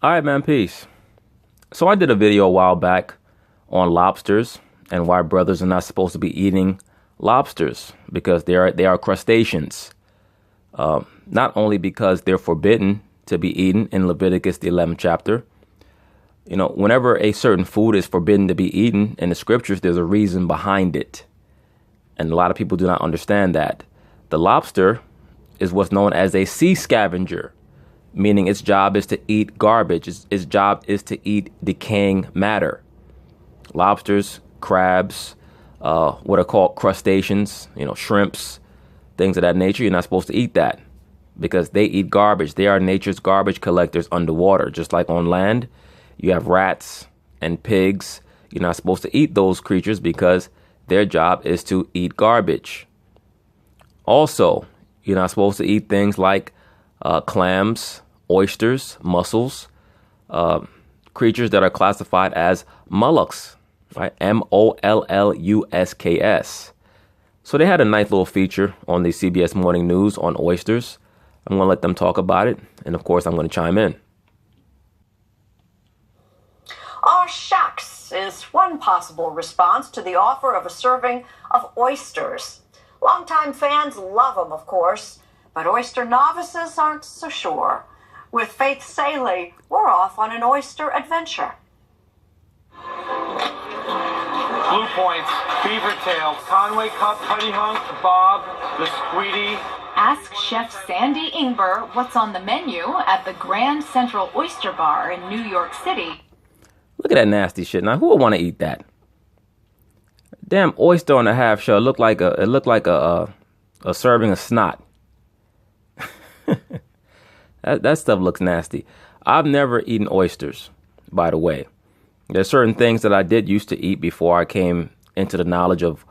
All right, man, peace. So I did a video a while back on lobsters and why brothers are not supposed to be eating lobsters because they are crustaceans. Not only because they're forbidden to be eaten in Leviticus, the 11th chapter. You know, whenever a certain food is forbidden to be eaten in the scriptures, there's a reason behind it. And a lot of people do not understand that. The lobster is what's known as a sea scavenger, meaning its job is to eat garbage. Its job is to eat decaying matter. Lobsters, crabs, what are called crustaceans, shrimps, things of that nature. You're not supposed to eat that because they eat garbage. They are nature's garbage collectors underwater. Just like on land, you have rats and pigs. You're not supposed to eat those creatures because their job is to eat garbage. Also, you're not supposed to eat things like clams, oysters, mussels, creatures that are classified as mollusks, right? MOLLUSKS. So they had a nice little feature on the CBS Morning News on oysters. I'm going to let them talk about it. And of course, I'm going to chime in. Aw, shucks is one possible response to the offer of a serving of oysters. Longtime fans love them, of course, but oyster novices aren't so sure. With Faith Saley, we're off on an oyster adventure. Blue Points, Beaver Tail, Conway Cup, Putty Hunk, Bob, the Squeedy. Ask Chef Sandy Ingber what's on the menu at the Grand Central Oyster Bar in New York City. Look at that nasty shit. Now, who would want to eat that? Damn oyster on a half shell. It looked like a serving of snot. That stuff looks nasty. I've never eaten oysters, by the way. There's certain things that I did used to eat before I came into the knowledge of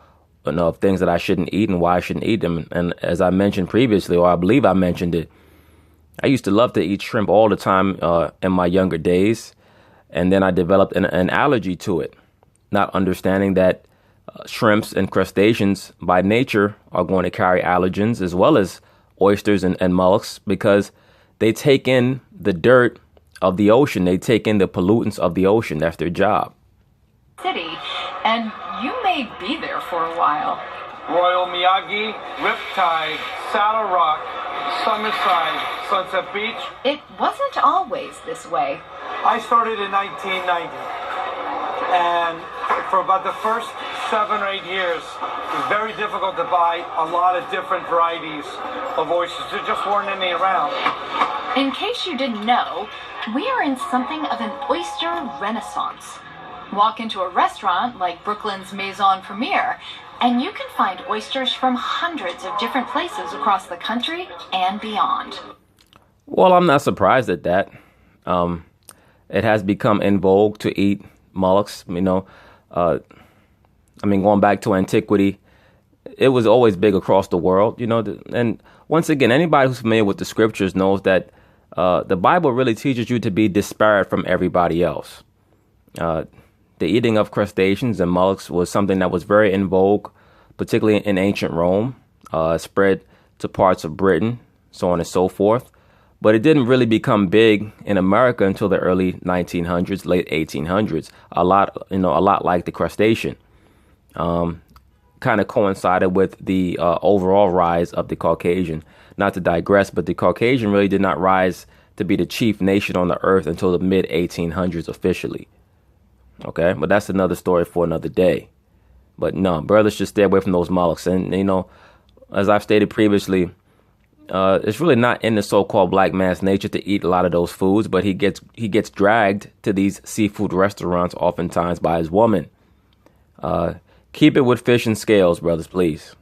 things that I shouldn't eat and why I shouldn't eat them. And as I mentioned previously, or I believe I mentioned it, I used to love to eat shrimp all the time in my younger days. And then I developed an allergy to it, not understanding that shrimps and crustaceans by nature are going to carry allergens as well as oysters and mollusks because they take in the dirt of the ocean. They take in the pollutants of the ocean. That's their job. City, and you may be there for a while. Royal Miyagi, Riptide, Saddle Rock, Summerside, Sunset Beach. It wasn't always this way. I started in 1990, and for about the first 7 or 8 years, it was very difficult to buy a lot of different varieties of oysters. There just weren't any around. In case you didn't know, we are in something of an oyster renaissance. Walk into a restaurant like Brooklyn's Maison Premier, and you can find oysters from hundreds of different places across the country and beyond. Well, I'm not surprised at that. It has become in vogue to eat mollusks, going back to antiquity, it was always big across the world, and once again, anybody who's familiar with the scriptures knows that the Bible really teaches you to be disparate from everybody else. The eating of crustaceans and mollusks was something that was very in vogue, particularly in ancient Rome, spread to parts of Britain, so on and so forth. But it didn't really become big in America until the early 1900s, late 1800s. A lot like the crustacean. Kind of coincided with the overall rise of the Caucasian. Not to digress, but the Caucasian really did not rise to be the chief nation on the earth until the mid 1800s officially. Okay, but that's another story for another day. But no, brothers should stay away from those mollusks. And as I've stated previously, it's really not in the so-called black man's nature to eat a lot of those foods, but he gets dragged to these seafood restaurants oftentimes by his woman. Keep it with fish and scales, brothers, please.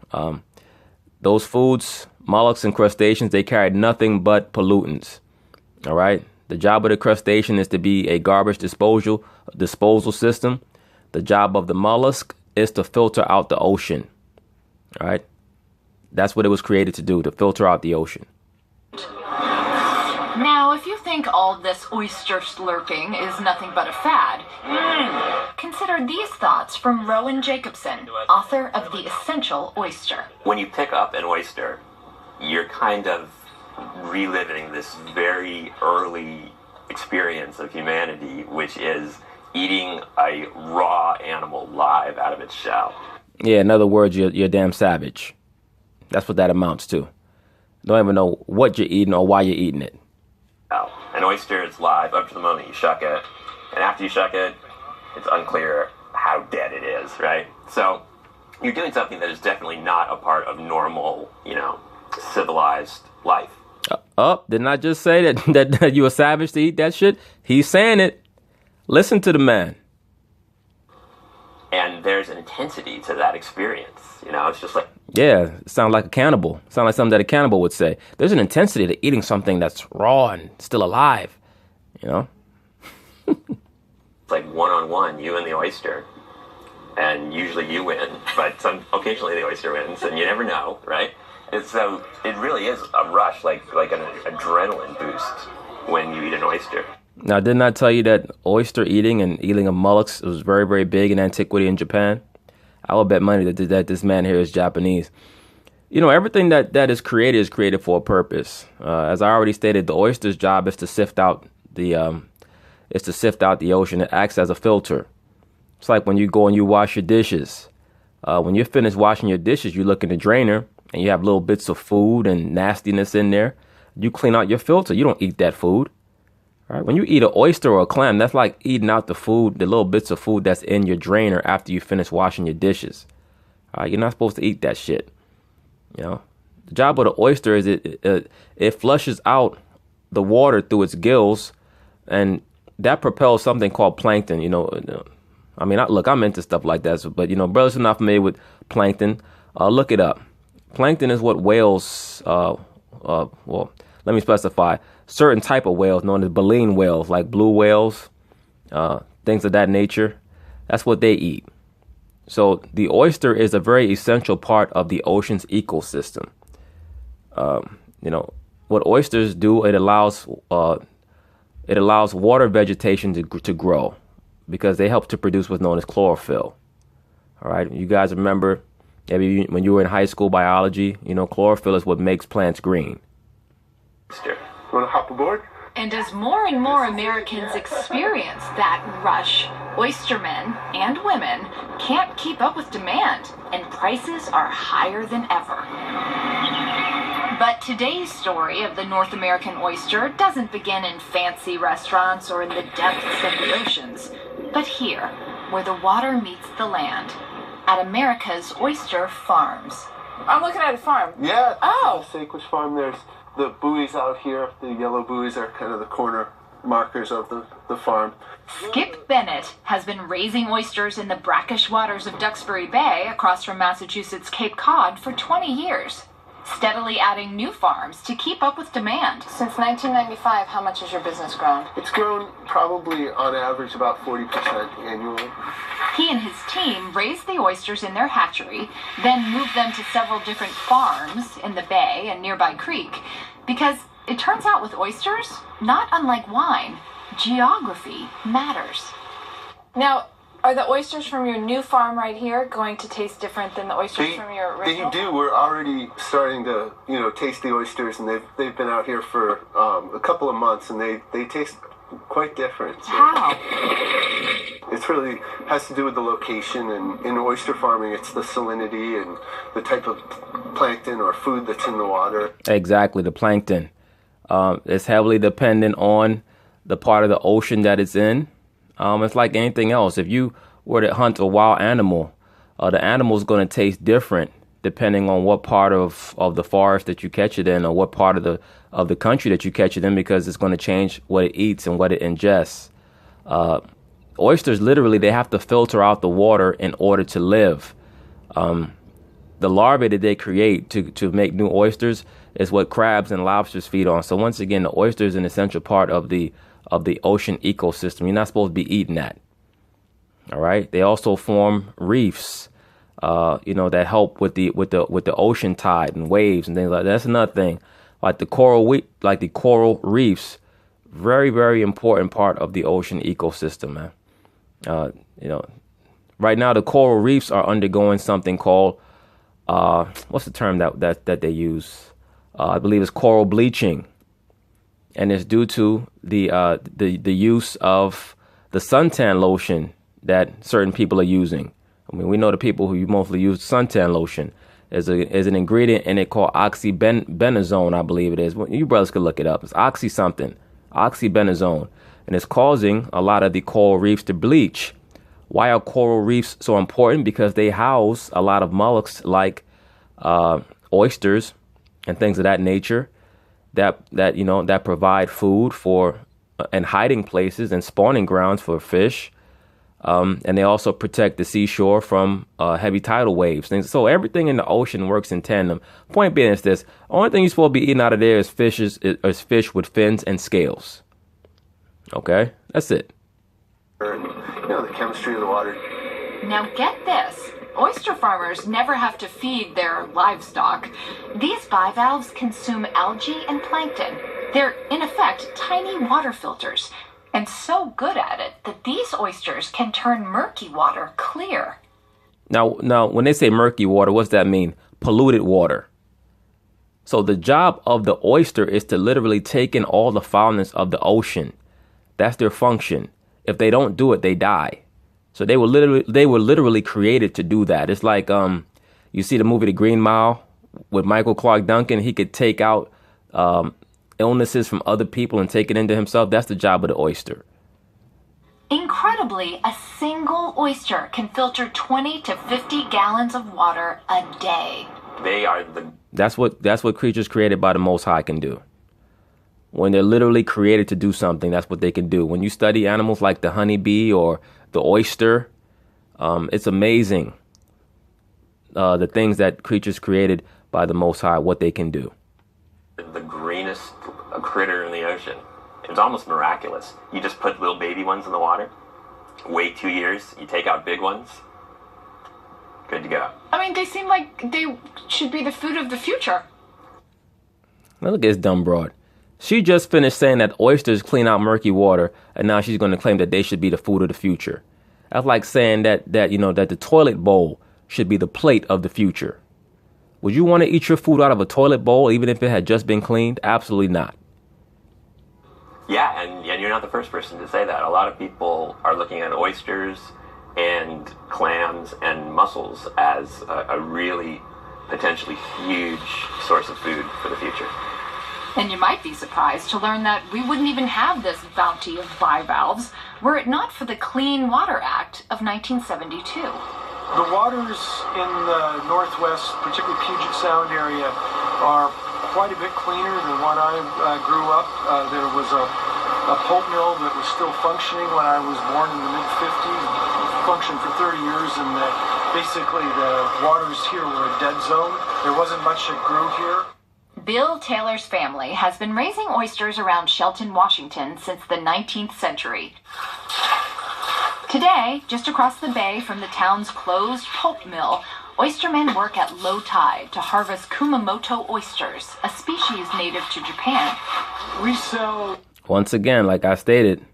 Those foods, mollusks and crustaceans, they carry nothing but pollutants. All right. The job of the crustacean is to be a garbage disposal system. The job of the mollusk is to filter out the ocean. All right. That's what it was created to do, to filter out the ocean. Now, if you think all this oyster slurping is nothing but a fad, consider these thoughts from Rowan Jacobson, author of The Essential Oyster. When you pick up an oyster, you're kind of reliving this very early experience of humanity, which is eating a raw animal live out of its shell. Yeah, in other words, you're a damn savage. That's what that amounts to. Don't even know what you're eating or why you're eating it. An oyster is live up to the moment you shuck it, and after you shuck it, it's unclear how dead it is, right? So you're doing something that is definitely not a part of normal, civilized life. Didn't I just say that you a savage to eat that shit? He's saying it. Listen to the man. And there's an intensity to that experience. It's just like... Yeah, it sounds like a cannibal. Sounds like something that a cannibal would say. There's an intensity to eating something that's raw and still alive, It's like one-on-one, you and the oyster. And usually you win, but occasionally the oyster wins, and you never know, right? And so it really is a rush, like an adrenaline boost when you eat an oyster. Now, didn't I tell you that oyster eating and eating of mollusks was very, very big in antiquity in Japan? I will bet money that this man here is Japanese. Everything that is created for a purpose. As I already stated, the oyster's job is to sift out the ocean. It acts as a filter. It's like when you go and you wash your dishes. When you're finished washing your dishes, you look in the drainer and you have little bits of food and nastiness in there. You clean out your filter. You don't eat that food. Right? When you eat an oyster or a clam, that's like eating out the food, the little bits of food that's in your drainer after you finish washing your dishes. You're not supposed to eat that shit. The job of the oyster is it flushes out the water through its gills, and that propels something called plankton. Look, I'm into stuff like that, but brothers who are not familiar with plankton, look it up. Plankton is what whales, let me specify, certain type of whales known as baleen whales, like blue whales, things of that nature. That's what they eat. So the oyster is a very essential part of the ocean's ecosystem. What oysters do, it allows water vegetation to grow because they help to produce what's known as chlorophyll. All right, you guys remember maybe when you were in high school biology, chlorophyll is what makes plants green. You want to hop aboard? And as more and more Americans experience that rush, oystermen and women can't keep up with demand, and prices are higher than ever. But today's story of the North American oyster doesn't begin in fancy restaurants or in the depths of the oceans, but here, where the water meets the land, at America's oyster farms. I'm looking at a farm. Yeah. Oh. The Sequoia farm. There's the buoys out here. The yellow buoys are kind of the corner markers of the farm. Skip Bennett has been raising oysters in the brackish waters of Duxbury Bay across from Massachusetts' Cape Cod for 20 years, steadily adding new farms to keep up with demand. Since 1995, how much has your business grown? It's grown probably on average about 40% annually. He and his team raised the oysters in their hatchery, then moved them to several different farms in the bay and nearby creek, because it turns out with oysters, not unlike wine, geography matters. Now, are the oysters from your new farm right here going to taste different than the oysters from your original? They do. We're already starting to, taste the oysters, and they've been out here for a couple of months, and they taste quite different. So How? It really has to do with the location, and in oyster farming, it's the salinity and the type of plankton or food that's in the water. Exactly, the plankton. It's heavily dependent on the part of the ocean that it's in. It's like anything else. If you were to hunt a wild animal, the animal's going to taste different depending on what part of the forest that you catch it in, or what part of the country that you catch it in, because it's going to change what it eats and what it ingests. Oysters, literally, they have to filter out the water in order to live. The larvae that they create to make new oysters is what crabs and lobsters feed on. So once again, the oyster is an essential part of the ocean ecosystem. You're not supposed to be eating that. All right. They also form reefs, that help with the ocean tide and waves and things like that. That's another thing. Like the coral reefs, very, very important part of the ocean ecosystem, man. Right now the coral reefs are undergoing something called what's the term that they use? I believe it's coral bleaching. and it's due to the use of the suntan lotion that certain people are using. I mean, we know the people who mostly use suntan lotion is an ingredient in it called oxybenzone, I believe it is. Well, you brothers could look it up. It's oxybenzone, and it's causing a lot of the coral reefs to bleach. Why are coral reefs so important? Because they house a lot of mollusks like oysters and things of that nature that provide food for and hiding places and spawning grounds for fish. And they also protect the seashore from heavy tidal waves. So everything in the ocean works in tandem. Point being is this: only thing you're supposed to be eating out of there is fish with fins and scales. Okay, that's it. The chemistry of the water. Now get this. Oyster farmers never have to feed their livestock. These bivalves consume algae and plankton. They're, in effect, tiny water filters. And so good at it that these oysters can turn murky water clear. Now, when they say murky water, what's that mean? Polluted water. So the job of the oyster is to literally take in all the foulness of the ocean. That's their function. If they don't do it, they die. So they were literally created to do that. It's like you see the movie The Green Mile with Michael Clark Duncan. He could take out illnesses from other people and take it into himself. That's the job of the oyster. Incredibly, a single oyster can filter 20 to 50 gallons of water a day. That's what creatures created by the Most High can do. When they're literally created to do something, that's what they can do. When you study animals like the honeybee or the oyster, it's amazing the things that creatures created by the Most High, what they can do. The greenest critter in the ocean. It's almost miraculous. You just put little baby ones in the water, wait 2 years, you take out big ones, good to go. I mean, they seem like they should be the food of the future. Now look at this dumb broad. She just finished saying that oysters clean out murky water, and now she's going to claim that they should be the food of the future. That's like saying that the toilet bowl should be the plate of the future. Would you want to eat your food out of a toilet bowl even if it had just been cleaned? Absolutely not. Yeah, and you're not the first person to say that. A lot of people are looking at oysters and clams and mussels as a really potentially huge source of food for the future. And you might be surprised to learn that we wouldn't even have this bounty of bivalves were it not for the Clean Water Act of 1972. The waters in the Northwest, particularly Puget Sound area, are quite a bit cleaner than when I grew up. There was a pulp mill that was still functioning when I was born in the mid-50s. Functioned for 30 years, and basically the waters here were a dead zone. There wasn't much that grew here. Bill Taylor's family has been raising oysters around Shelton, Washington since the 19th century. Today, just across the bay from the town's closed pulp mill, oystermen work at low tide to harvest Kumamoto oysters, a species native to Japan. We sell... Once again, like I stated,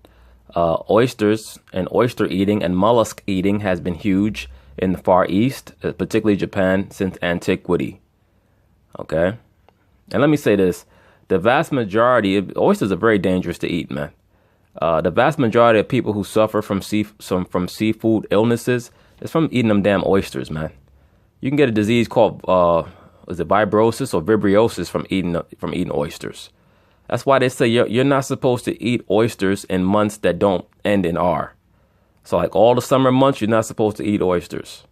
oysters and oyster eating and mollusk eating has been huge in the Far East, particularly Japan, since antiquity. Okay? And let me say this. The vast majority oysters are very dangerous to eat, man. The vast majority of people who suffer from seafood illnesses is from eating them damn oysters, man. You can get a disease called is it fibrosis or vibriosis from eating oysters. That's why they say you're not supposed to eat oysters in months that don't end in R. So like all the summer months, you're not supposed to eat oysters.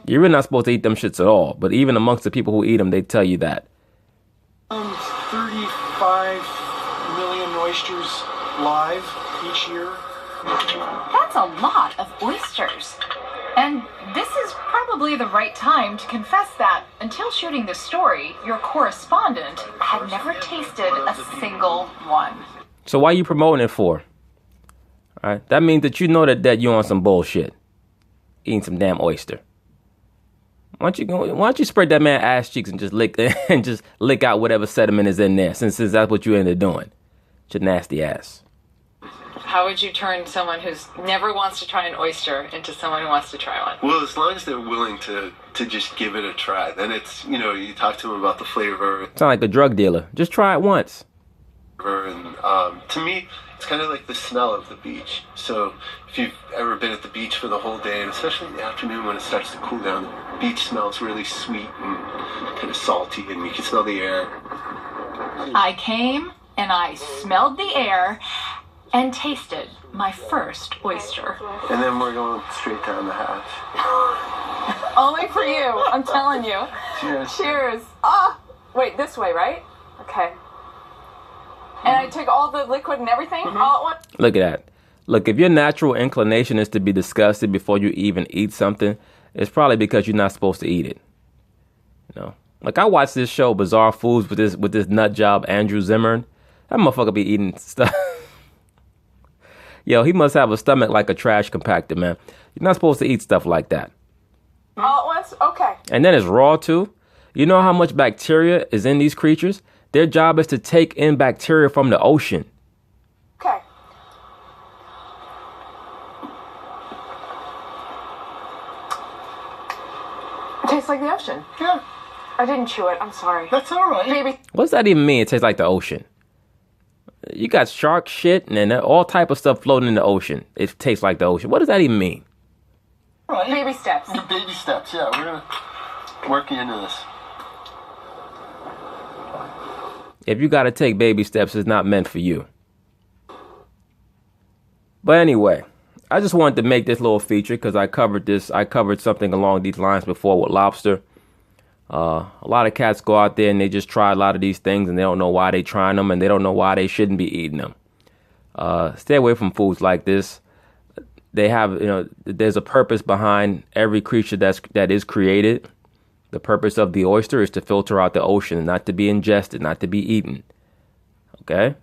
You're really not supposed to eat them shits at all. But even amongst the people who eat them, they tell you that. 35 million oysters live each year. That's a lot of oysters. And this is probably the right time to confess that until shooting this story, your correspondent had never tasted a single one. So why are you promoting it for? All right, that means that you know that you're on some bullshit. Eating some damn oyster. Why don't you spread that man ass cheeks and just lick out whatever sediment is in there, since that's what you ended up doing. Your nasty ass. How would you turn someone who's never wants to try an oyster into someone who wants to try one? Well, as long as they're willing to just give it a try, then it's, you talk to them about the flavor. Sound like a drug dealer. Just try it once. And to me, it's kind of like the smell of the beach. So if you've ever been at the beach for the whole day, and especially in the afternoon when it starts to cool down, the beach smells really sweet and kind of salty, and you can smell the air. I came and I smelled the air and tasted my first oyster. And then we're going straight down the hatch. Only for you, I'm telling you. Cheers. Cheers. Ah, wait, this way, right? Okay. And I take all the liquid and everything all at once? Look at that. Look, if your natural inclination is to be disgusted before you even eat something, it's probably because you're not supposed to eat it. You know? Like, I watched this show, Bizarre Foods, with this nut job, Andrew Zimmern. That motherfucker be eating stuff. Yo, he must have a stomach like a trash compactor, man. You're not supposed to eat stuff like that. All at once? Okay. And then it's raw, too. You know how much bacteria is in these creatures? Their job is to take in bacteria from the ocean. Okay. It tastes like the ocean. Yeah, I didn't chew it. I'm sorry. that's all right. Maybe. What does that even mean? It tastes like the ocean. You got shark shit and then all type of stuff floating in the ocean. It tastes like the ocean. What does that even mean? Right. Baby steps. The baby steps, yeah. We're going to work you into this. If you got to take baby steps, it's not meant for you. But anyway, I just wanted to make this little feature because I covered something along these lines before with lobster. A lot of cats go out there and they just try a lot of these things and they don't know why they trying them and they don't know why they shouldn't be eating them. Stay away from foods like this. They have, there's a purpose behind every creature that is created. The purpose of the oyster is to filter out the ocean, not to be ingested, not to be eaten. Okay?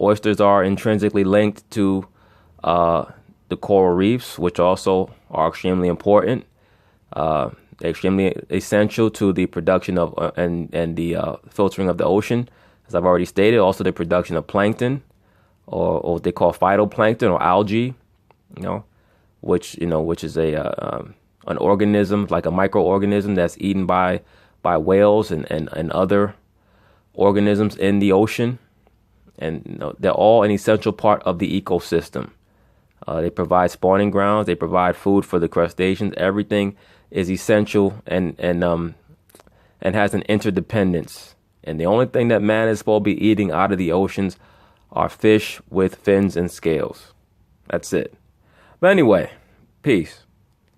Oysters are intrinsically linked to the coral reefs, which also are extremely important. They're extremely essential to the production of and the filtering of the ocean, as I've already stated. Also, the production of plankton, or what they call phytoplankton or algae, which is an organism, like a microorganism that's eaten by whales and other organisms in the ocean. And they're all an essential part of the ecosystem. They provide spawning grounds. They provide food for the crustaceans. Everything is essential and has an interdependence. And the only thing that man is supposed to be eating out of the oceans are fish with fins and scales. That's it. But anyway, peace.